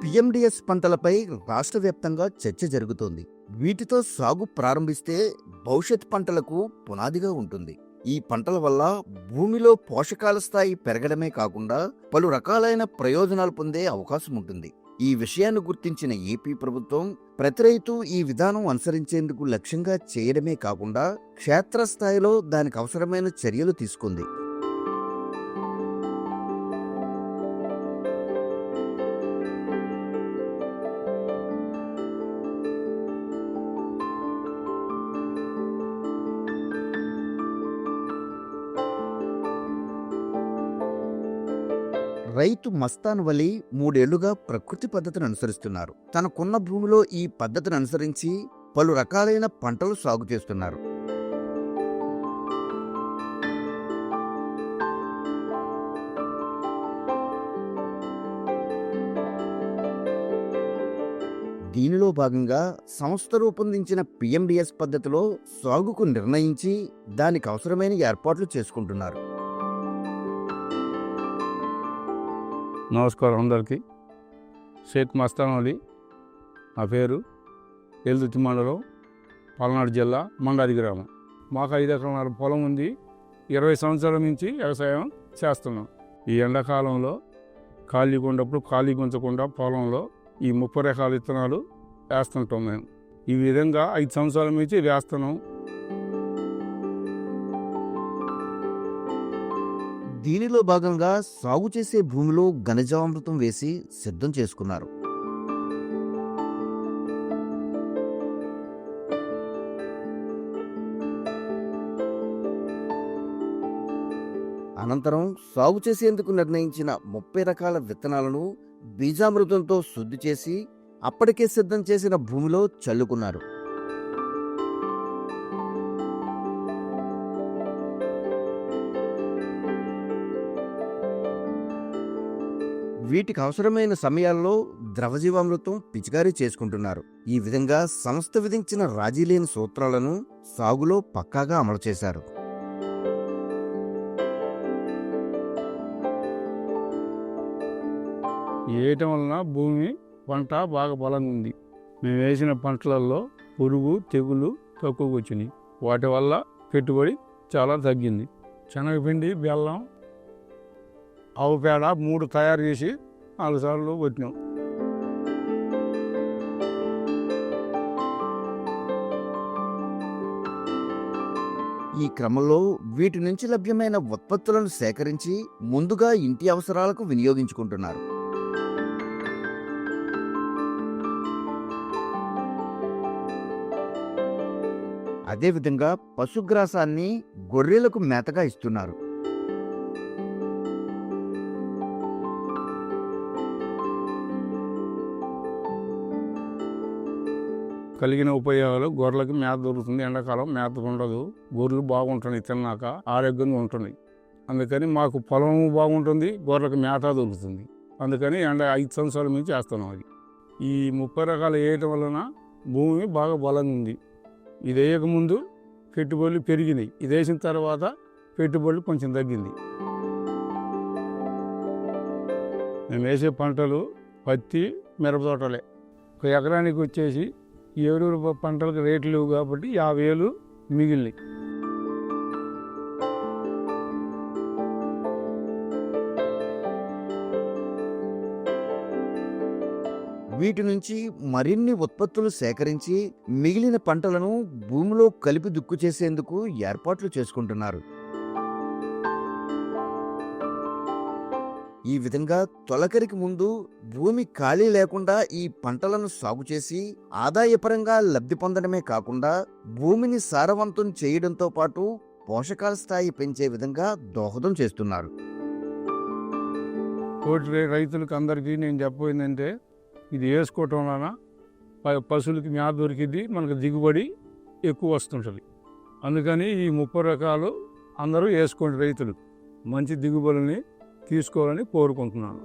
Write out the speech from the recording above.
PMDS పంటలపై రాష్ట్ర వ్యాప్తంగా చర్చ జరుగుతోంది. వీటితో సాగు ప్రారంభిస్తే భవిష్యత్ పంటలకు పునాదిగా ఉంటుంది. ఈ పంటల వల్ల భూమిలో పోషకాల స్థాయి పెరగడమే కాకుండా పలు రకాలైన ప్రయోజనాలు పొందే అవకాశం ఉంటుంది. ఈ విషయాన్ని గుర్తించిన ఏపీ ప్రభుత్వం ప్రతి రైతు ఈ విధానం అనుసరించేందుకు లక్ష్యంగా చేయడమే కాకుండా క్షేత్రస్థాయిలో దానికి అవసరమైన చర్యలు తీసుకుంది. రైతు మస్తాన్ వలి 3 ఏళ్లుగా ప్రకృతి పద్ధతిని అనుసరిస్తున్నారు. తనకున్న భూమిలో ఈ పద్ధతిని అనుసరించి పలు రకాలైన పంటలు సాగు చేస్తున్నారు. దీనిలో భాగంగా సంస్థ రూపొందించిన పిఎండిఎస్ పద్ధతిలో సాగుకు నిర్ణయించి దానికి అవసరమైన ఏర్పాట్లు చేసుకుంటున్నారు. నమస్కారం అందరికీ. షేక్ మస్తాన్ అలీ నా పేరు. ఎల్దుర్తి మండలం, పల్నాడు జిల్లా, మండాది గ్రామం. మాకు 5 ఎకరాల పొలం ఉంది. 20 సంవత్సరాల నుంచి వ్యవసాయం చేస్తున్నాం. ఈ ఎండాకాలంలో ఖాళీగా ఉన్నప్పుడు ఖాళీగా ఉంచకుండా పొలంలో ఈ 30 రకాల విత్తనాలు వేస్తుంటాం మేము. ఈ విధంగా 5 సంవత్సరాల నుంచి వేస్తున్నాం. దీనిలో భాగంగా సాగు చేసే భూమిలో ఘనజామృతం వేసి సిద్ధం చేసుకున్నారు. అనంతరం సాగు చేసేందుకు నిర్ణయించిన 30 రకాల విత్తనాలను బీజామృతంతో శుద్ధి చేసి అప్పటికే సిద్ధం చేసిన భూమిలో చల్లుకున్నారు. వీటికి అవసరమైన సమయాల్లో ద్రవజీవామృతం పిచికారీ చేసుకుంటున్నారు. ఈ విధంగా సంస్థ విధించిన రాజీలేని సూత్రాలను సాగులో పక్కాగా అమలు చేశారు. వేయటం వలన భూమి పంట బాగా బలంగా ఉంది. మేము వేసిన పంటలలో పురుగు తెగులు తక్కువగా వచ్చినాయి. వాటి వల్ల పెట్టుబడి చాలా తగ్గింది. శనగపిండి, బెల్లం, ఆవు పేడ 3 తయారు చేసి 4 సార్లు కొట్టినాం. ఈ క్రమంలో వీటి నుంచి లభ్యమైన ఉత్పత్తులను సేకరించి ముందుగా ఇంటి అవసరాలకు వినియోగించుకుంటున్నారు. అదేవిధంగా పశుగ్రాసాన్ని గొర్రెలకు మేతగా ఇస్తున్నారు. కలిగిన ఉపయోగాలు: గొర్రెలకి మేత దొరుకుతుంది. ఎండాకాలం మేత ఉండదు. గొర్రెలు బాగుంటున్నాయి, తిన్నాక ఆరోగ్యంగా ఉంటున్నాయి. అందుకని మాకు పొలం బాగుంటుంది, గొర్రెలకు మేత దొరుకుతుంది. అందుకని 5 సంవత్సరాల నుంచి వేస్తున్నాం. అది ఈ 30 రకాలు వేయటం వలన భూమి బాగా బలంగా ఉంది. ఇది వేయకముందు పెట్టుబడులు పెరిగినాయి. ఇది వేసిన తర్వాత పెట్టుబడులు కొంచెం తగ్గింది. మేము వేసే పంటలు పత్తి, మిరప తోటలే. 1 ఎకరానికి వచ్చేసి 7 పంటలకు రేట్లు లేవు కాబట్టి 50,000 మిగిలినాయి. వీటి నుంచి మరిన్ని ఉత్పత్తులు సేకరించి మిగిలిన పంటలను భూమిలో కలిపి దుక్కు చేసేందుకు ఏర్పాట్లు చేసుకుంటున్నారు. ఈ విధంగా తొలకరికి ముందు భూమి ఖాళీ లేకుండా ఈ పంటలను సాగు చేసి ఆదాయపరంగా లబ్ధి పొందడమే కాకుండా భూమిని సారవంతం చేయడంతో పాటు పోషకాల స్థాయి పెంచే విధంగా దోహదం చేస్తున్నారు. తోటి రైతులకు అందరికీ నేను చెప్పబోయిందంటే ఇది వేసుకోవటం వలన పశువులకి మేత దొరికింది, మనకు దిగుబడి ఎక్కువ వస్తుంటుంది. అందుకని ఈ 30 రకాలు అందరూ వేసుకోండి, రైతులు మంచి దిగుబడిని తీసుకోవాలని కోరుకుంటున్నాను.